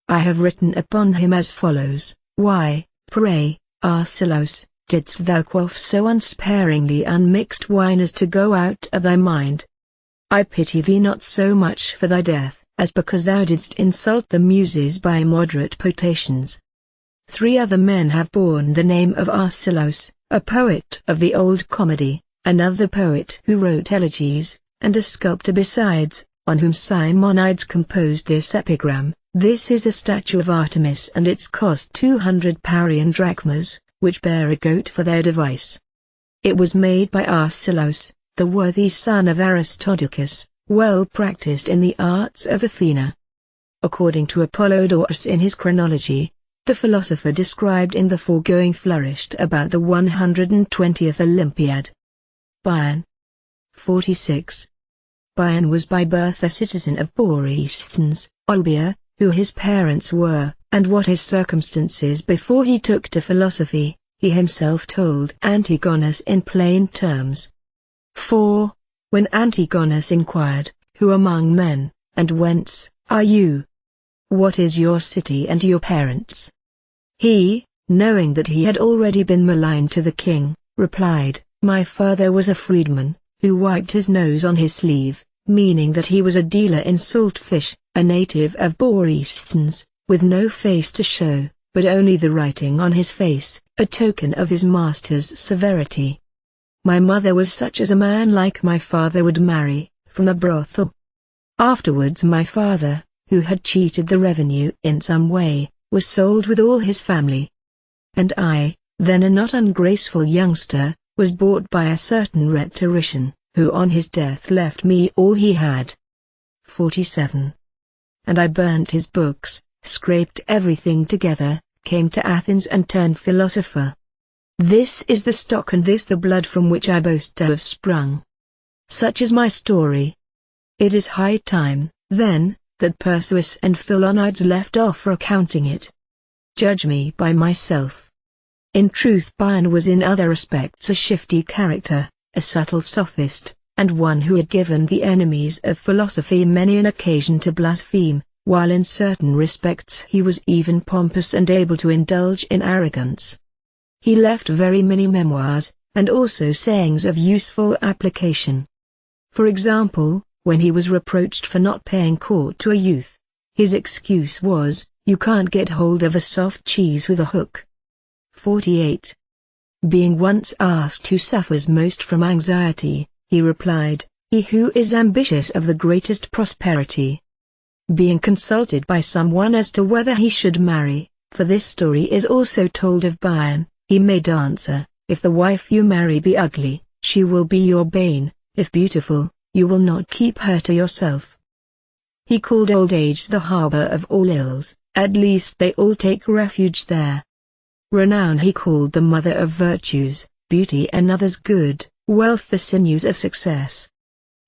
I have written upon him as follows: Why, pray, Arcelos, didst thou quaff so unsparingly unmixed wine as to go out of thy mind? I pity thee not so much for thy death, as because thou didst insult the Muses by immoderate potations. 3 other men have borne the name of Arcelos, a poet of the old comedy, another poet who wrote elegies, and a sculptor besides, on whom Simonides composed this epigram. This is a statue of Artemis and its cost 200 Parian drachmas, which bear a goat for their device. It was made by Arcelos, the worthy son of Aristodicus, well practiced in the arts of Athena. According to Apollodorus in his chronology, the philosopher described in the foregoing flourished about the 120th Olympiad. Bion. 46. Bion was by birth a citizen of Borysthenes, Olbia, who his parents were, and what his circumstances before he took to philosophy, he himself told Antigonus in plain terms. 4. When Antigonus inquired, Who among men, and whence are you? What is your city and your parents? He, knowing that he had already been maligned to the king, replied, My father was a freedman, who wiped his nose on his sleeve, meaning that he was a dealer in salt fish, a native of Borysthenes, with no face to show, but only the writing on his face, a token of his master's severity. My mother was such as a man like my father would marry, from a brothel. Afterwards my father, who had cheated the revenue in some way, was sold with all his family. And I, then a not ungraceful youngster, was bought by a certain rhetorician, who on his death left me all he had. 47. And I burnt his books, scraped everything together, came to Athens and turned philosopher. This is the stock and this the blood from which I boast to have sprung. Such is my story. It is high time, then, that Perseus and Philonides left off for accounting it. Judge me by myself. In truth Bion was in other respects a shifty character, a subtle sophist, and one who had given the enemies of philosophy many an occasion to blaspheme, while in certain respects he was even pompous and able to indulge in arrogance. He left very many memoirs, and also sayings of useful application. For example, when he was reproached for not paying court to a youth, his excuse was, "You can't get hold of a soft cheese with a hook." 48. Being once asked who suffers most from anxiety, he replied, "He who is ambitious of the greatest prosperity." Being consulted by someone as to whether he should marry, for this story is also told of Bion, he made answer, "If the wife you marry be ugly, she will be your bane; if beautiful, you will not keep her to yourself." He called old age the harbor of all ills, at least they all take refuge there. Renown he called the mother of virtues, beauty another's good, wealth the sinews of success.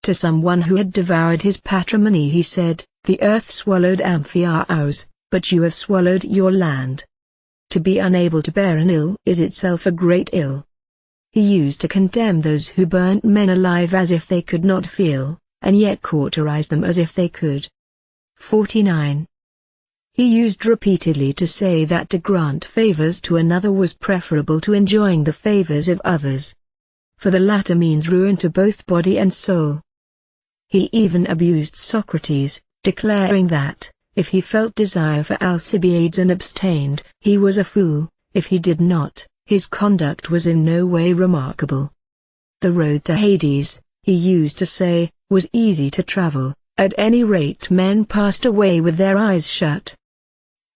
To someone who had devoured his patrimony he said, "The earth swallowed Amphiaraus, but you have swallowed your land. To be unable to bear an ill is itself a great ill. He used to condemn those who burnt men alive as if they could not feel, and yet cauterized them as if they could. 49. He used repeatedly to say that to grant favors to another was preferable to enjoying the favors of others. For the latter means ruin to both body and soul. He even abused Socrates, declaring that, if he felt desire for Alcibiades and abstained, he was a fool; if he did not, his conduct was in no way remarkable. The road to Hades, he used to say, was easy to travel; at any rate men passed away with their eyes shut.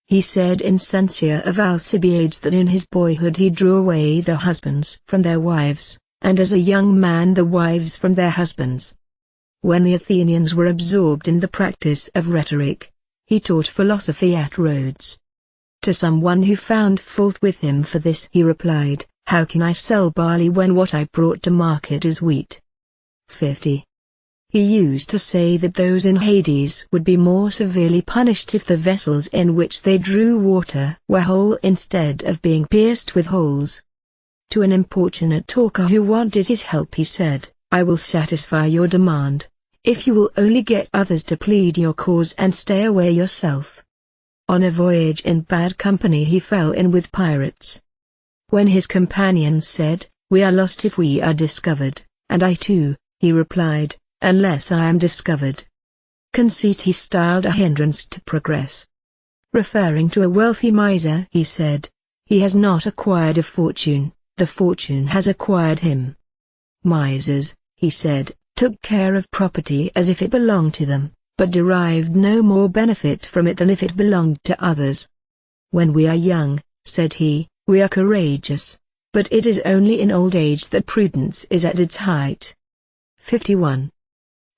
He said in censure of Alcibiades that in his boyhood he drew away the husbands from their wives, and as a young man the wives from their husbands. When the Athenians were absorbed in the practice of rhetoric, he taught philosophy at Rhodes. To someone who found fault with him for this he replied, "How can I sell barley when what I brought to market is wheat?" 50. He used to say that those in Hades would be more severely punished if the vessels in which they drew water were whole instead of being pierced with holes. To an importunate talker who wanted his help he said, "I will satisfy your demand, if you will only get others to plead your cause and stay away yourself." On a voyage in bad company he fell in with pirates. When his companions said, "We are lost if we are discovered," and I too, he replied, "unless I am discovered." Conceit he styled a hindrance to progress. Referring to a wealthy miser he said, "He has not acquired a fortune, the fortune has acquired him." Misers, he said, took care of property as if it belonged to them, but derived no more benefit from it than if it belonged to others. "When we are young," said he, "we are courageous, but it is only in old age that prudence is at its height." 51.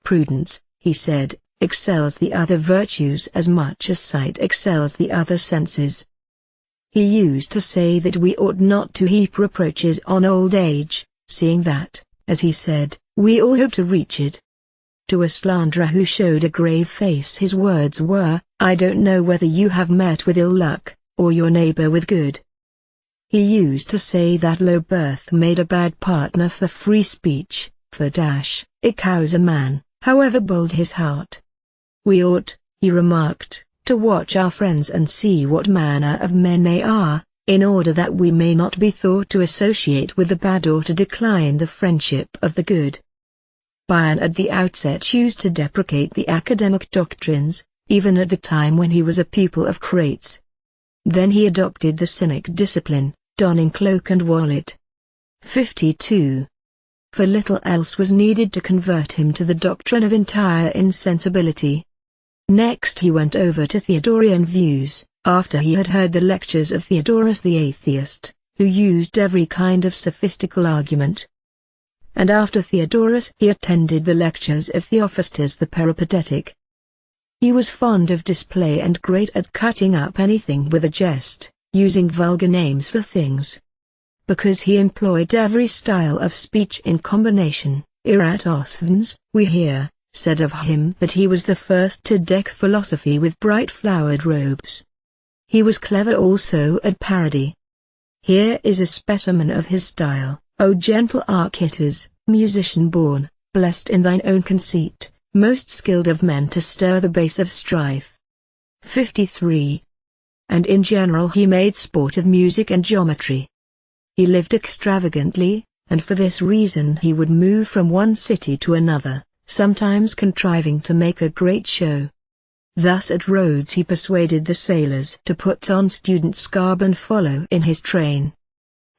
Prudence, he said, excels the other virtues as much as sight excels the other senses. He used to say that we ought not to heap reproaches on old age, seeing that, as he said, we all hope to reach it. To a slanderer who showed a grave face his words were, "I don't know whether you have met with ill luck, or your neighbor with good." He used to say that low birth made a bad partner for free speech, for it cows a man, however bold his heart. We ought, he remarked, to watch our friends and see what manner of men they are, in order that we may not be thought to associate with the bad or to decline the friendship of the good. Bion at the outset used to deprecate the academic doctrines, even at the time when he was a pupil of Crates. Then he adopted the Cynic discipline, donning cloak and wallet. 52. For little else was needed to convert him to the doctrine of entire insensibility. Next he went over to Theodorian views, after he had heard the lectures of Theodorus the atheist, who used every kind of sophistical argument. And after Theodorus he attended the lectures of Theophrastus the peripatetic. He was fond of display and great at cutting up anything with a jest, using vulgar names for things. Because he employed every style of speech in combination, Eratosthenes, we hear, said of him that he was the first to deck philosophy with bright flowered robes. He was clever also at parody. Here is a specimen of his style: "O gentle Archytas, musician born, blessed in thine own conceit, most skilled of men to stir the base of strife." 53. And in general he made sport of music and geometry. He lived extravagantly, and for this reason he would move from one city to another, sometimes contriving to make a great show. Thus at Rhodes he persuaded the sailors to put on student's garb and follow in his train.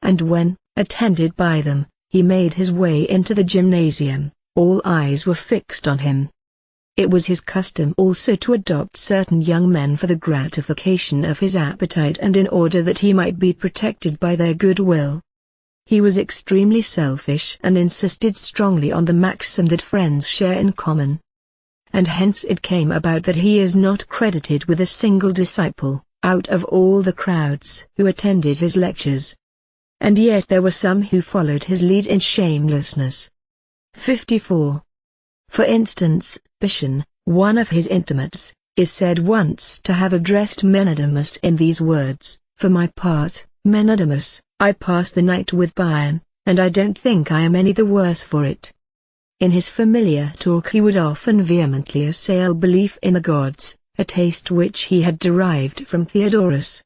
And when, attended by them, he made his way into the gymnasium, all eyes were fixed on him. It was his custom also to adopt certain young men for the gratification of his appetite and in order that he might be protected by their good will. He was extremely selfish and insisted strongly on the maxim that friends share in common. And hence it came about that he is not credited with a single disciple, out of all the crowds who attended his lectures. And yet there were some who followed his lead in shamelessness. 54. For instance, Bishon, one of his intimates, is said once to have addressed Menedemos in these words: "For my part, Menedemos, I pass the night with Bion, and I don't think I am any the worse for it." In his familiar talk he would often vehemently assail belief in the gods, a taste which he had derived from Theodorus.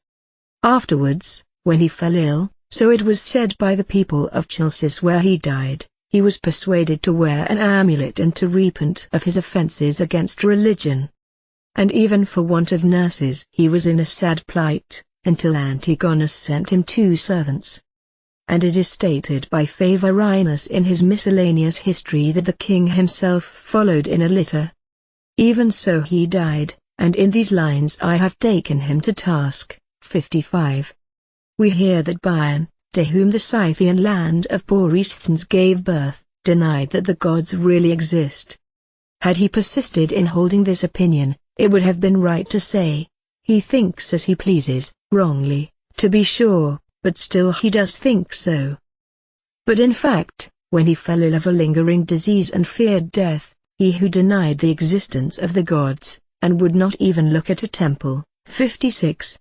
Afterwards, when he fell ill, so it was said by the people of Chalcis where he died, he was persuaded to wear an amulet and to repent of his offences against religion. And even for want of nurses he was in a sad plight, until Antigonus sent him 2 servants. And it is stated by Favorinus in his miscellaneous history that the king himself followed in a litter. Even so he died, and in these lines I have taken him to task. 55. We hear that Bion, to whom the Scythian land of Borysthenes gave birth, denied that the gods really exist. Had he persisted in holding this opinion, it would have been right to say, he thinks as he pleases, wrongly, to be sure, but still he does think so. But in fact, when he fell ill of a lingering disease and feared death, he who denied the existence of the gods, and would not even look at a temple, 56.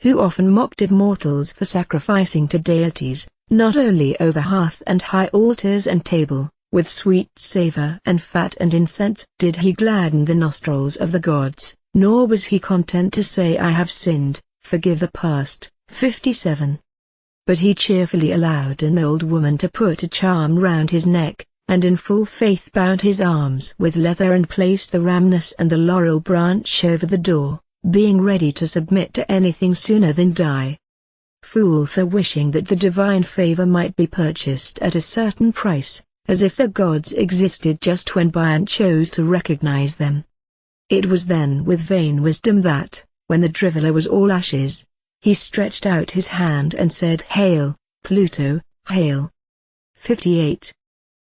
Who often mocked immortals for sacrificing to deities, not only over hearth and high altars and table, with sweet savour and fat and incense did he gladden the nostrils of the gods, nor was he content to say I have sinned, forgive the past, 57. But he cheerfully allowed an old woman to put a charm round his neck, and in full faith bound his arms with leather and placed the rhamnus and the laurel branch over the door, being ready to submit to anything sooner than die. Fool for wishing that the divine favor might be purchased at a certain price, as if the gods existed just when Bion chose to recognize them. It was then with vain wisdom that, when the driveler was all ashes, he stretched out his hand and said, "Hail, Pluto, hail." 58.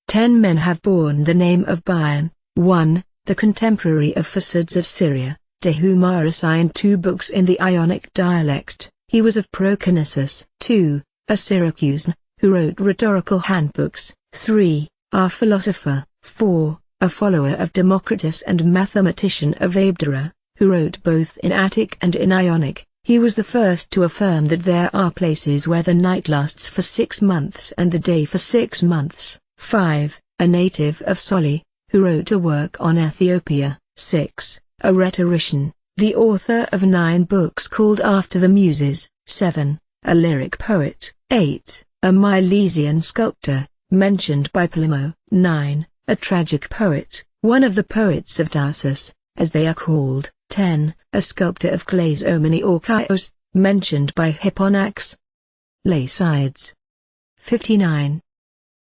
10 men have borne the name of Bion: 1, the contemporary of Phesads of Syria, to whom are assigned 2 books in the Ionic dialect. He was of Proconnesus. 2, a Syracusan, who wrote rhetorical handbooks. 3, a philosopher. 4, a follower of Democritus and mathematician of Abdera, who wrote both in Attic and in Ionic. He was the first to affirm that there are places where the night lasts for 6 months and the day for 6 months. 5, a native of Soli, who wrote a work on Ethiopia. 6, a rhetorician, the author of 9 books called after the Muses. 7, a lyric poet. 8, a Milesian sculptor, mentioned by Plimo. 9, a tragic poet, one of the poets of Tarsus, as they are called. 10, a sculptor of Clazomene or Chios, mentioned by Hipponax. Laertius. 59.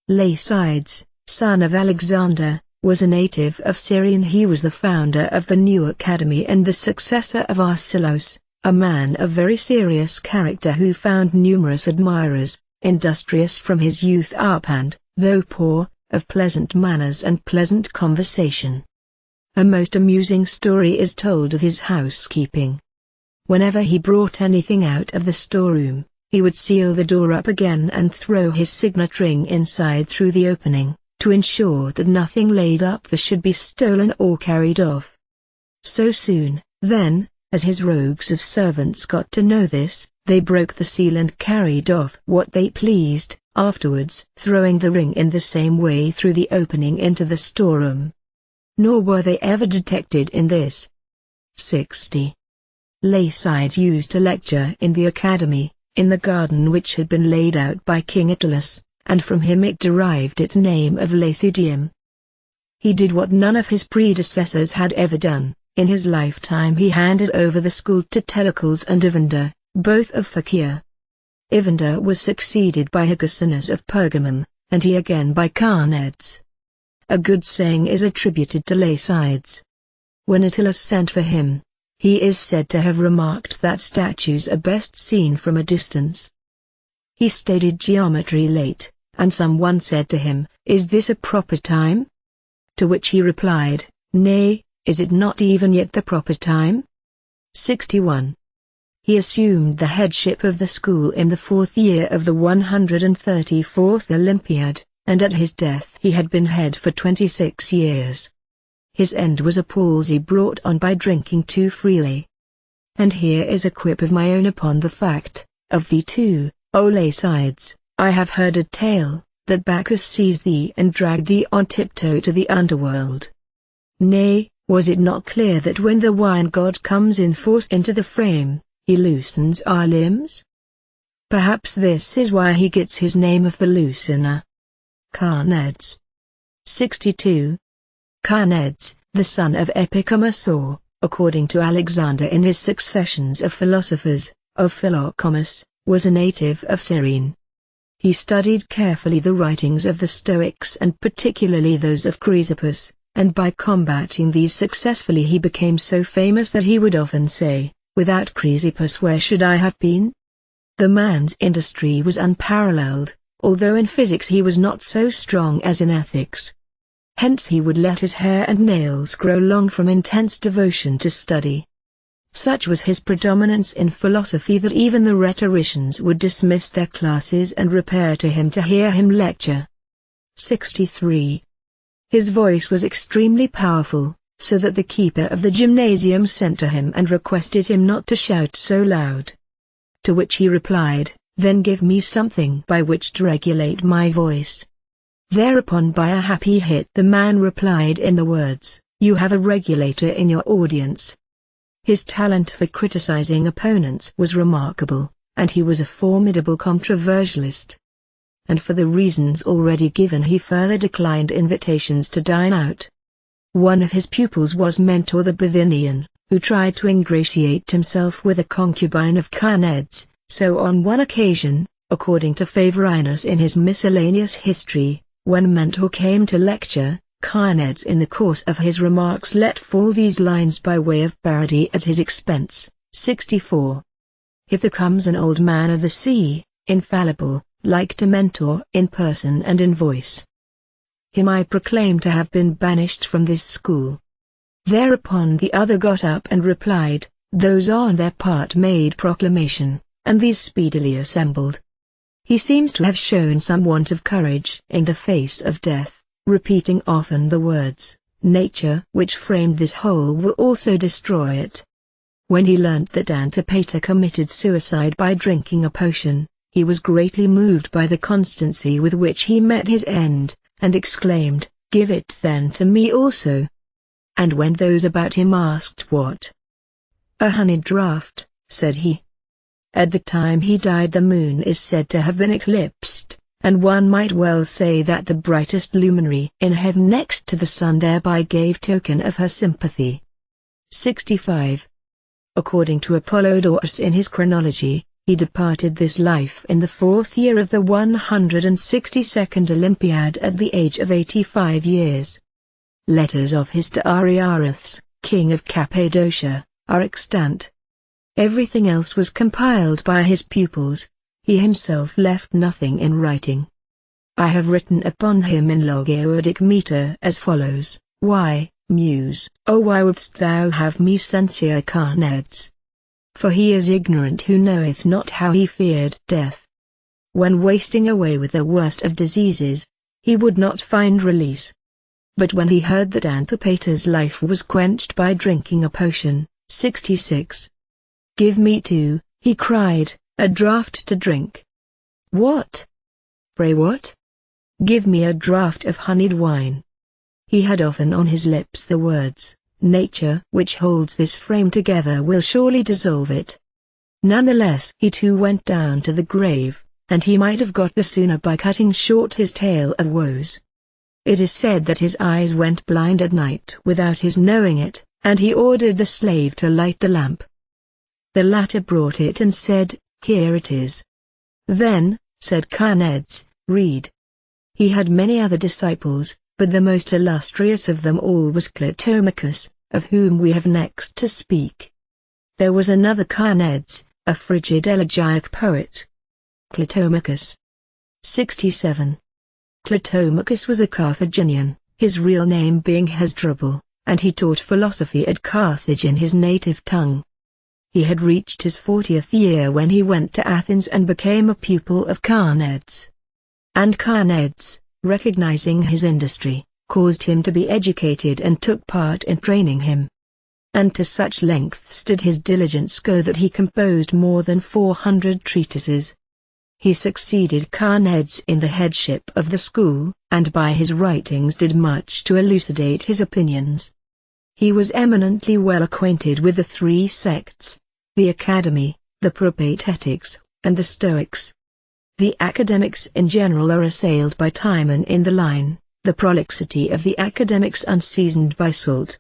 Laertius, son of Alexander, was a native of Syrian. He was the founder of the new academy and the successor of Arcesilaus, a man of very serious character who found numerous admirers, industrious from his youth up and, though poor, of pleasant manners and pleasant conversation. A most amusing story is told of his housekeeping. Whenever he brought anything out of the storeroom, he would seal the door up again and throw his signet ring inside through the opening, to ensure that nothing laid up there should be stolen or carried off. So soon, then, as his rogues of servants got to know this, they broke the seal and carried off what they pleased, afterwards throwing the ring in the same way through the opening into the storeroom. Nor were they ever detected in this. 60. Laertius used to lecture in the academy, in the garden which had been laid out by King Attalus, and from him it derived its name of Laecidium. He did what none of his predecessors had ever done. In his lifetime he handed over the school to Telecles and Evander, both of Phakia. Evander was succeeded by Hygcinus of Pergamum, and he again by Carneades. A good saying is attributed to Laertius. When Attalus sent for him, he is said to have remarked that statues are best seen from a distance. He studied geometry late, and someone said to him, "Is this a proper time?" To which he replied, "Nay, is it not even yet the proper time?" 61. He assumed the headship of the school in the 4th year of the 134th Olympiad, and at his death he had been head for 26 years. his end was a palsy brought on by drinking too freely. And here is a quip of my own upon the fact, of thee too, O Laertius, I have heard a tale, that Bacchus seized thee and dragged thee on tiptoe to the underworld. Nay, was it not clear that when the wine god comes in force into the frame, he loosens our limbs? Perhaps this is why he gets his name of the loosener. Carneades. 62. Carneades, the son of Epicurus or, according to Alexander in his Successions of Philosophers, of Philocomus, was a native of Cyrene. He studied carefully the writings of the Stoics and particularly those of Chrysippus, and by combating these successfully he became so famous that he would often say, "Without Chrysippus where should I have been?" The man's industry was unparalleled, although in physics he was not so strong as in ethics. Hence he would let his hair and nails grow long from intense devotion to study. Such was his predominance in philosophy that even the rhetoricians would dismiss their classes and repair to him to hear him lecture. 63. His voice was extremely powerful, so that the keeper of the gymnasium sent to him and requested him not to shout so loud. To which he replied, "Then give me something by which to regulate my voice." Thereupon by a happy hit the man replied in the words, "You have a regulator in your audience." His talent for criticizing opponents was remarkable, and he was a formidable controversialist. And for the reasons already given he further declined invitations to dine out. One of his pupils was Mentor the Bithynian, who tried to ingratiate himself with a concubine of Carneades, so on one occasion, according to Favorinus in his Miscellaneous History, when Mentor came to lecture, Carneades in the course of his remarks let fall these lines by way of parody at his expense. 64. Hither comes an old man of the sea, infallible, like to Mentor in person and in voice. Him I proclaim to have been banished from this school. Thereupon the other got up and replied, those on their part made proclamation, and these speedily assembled. He seems to have shown some want of courage in the face of death, repeating often the words, nature which framed this whole will also destroy it. When he learnt that Antipater committed suicide by drinking a potion, he was greatly moved by the constancy with which he met his end, and exclaimed, give it then to me also. And when those about him asked what? A honeyed draught, said he. At the time he died the moon is said to have been eclipsed, and one might well say that the brightest luminary in heaven next to the sun thereby gave token of her sympathy. 65. According to Apollodorus in his chronology, he departed this life in the 4th year of the 162nd Olympiad at the age of 85 years. Letters of his to Ariarathes, king of Cappadocia, are extant. Everything else was compiled by his pupils, he himself left nothing in writing. I have written upon him in logoedic meter as follows, Why, Muse, O why wouldst thou have me censure Carneades? For he is ignorant who knoweth not how he feared death. When wasting away with the worst of diseases, he would not find release. But when he heard that Antipater's life was quenched by drinking a potion, 66. Give me too, he cried, a draught to drink. What? Pray what? Give me a draught of honeyed wine. He had often on his lips the words, nature which holds this frame together will surely dissolve it. Nonetheless he too went down to the grave, and he might have got the sooner by cutting short his tale of woes. It is said that his eyes went blind at night without his knowing it, and he ordered the slave to light the lamp. The latter brought it and said, here it is. Then, said Carneades, read. He had many other disciples, but the most illustrious of them all was Clitomachus, of whom we have next to speak. There was another Carneades, a frigid elegiac poet. Clitomachus. 67. Clitomachus was a Carthaginian, his real name being Hasdrubal, and he taught philosophy at Carthage in his native tongue. He had reached his 40th year when he went to Athens and became a pupil of Carneades. And Carneades, recognizing his industry, caused him to be educated and took part in training him. And to such lengths did his diligence go that he composed more than 400 treatises. He succeeded Carneades in the headship of the school, and by his writings did much to elucidate his opinions. He was eminently well acquainted with the three sects, the Academy, the Propatetics, and the Stoics. The academics in general are assailed by Timon in the line, the prolixity of the academics unseasoned by salt.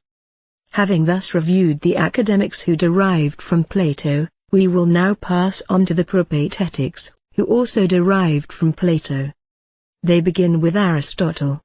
Having thus reviewed the academics who derived from Plato, we will now pass on to the Propatetics, who also derived from Plato. They begin with Aristotle.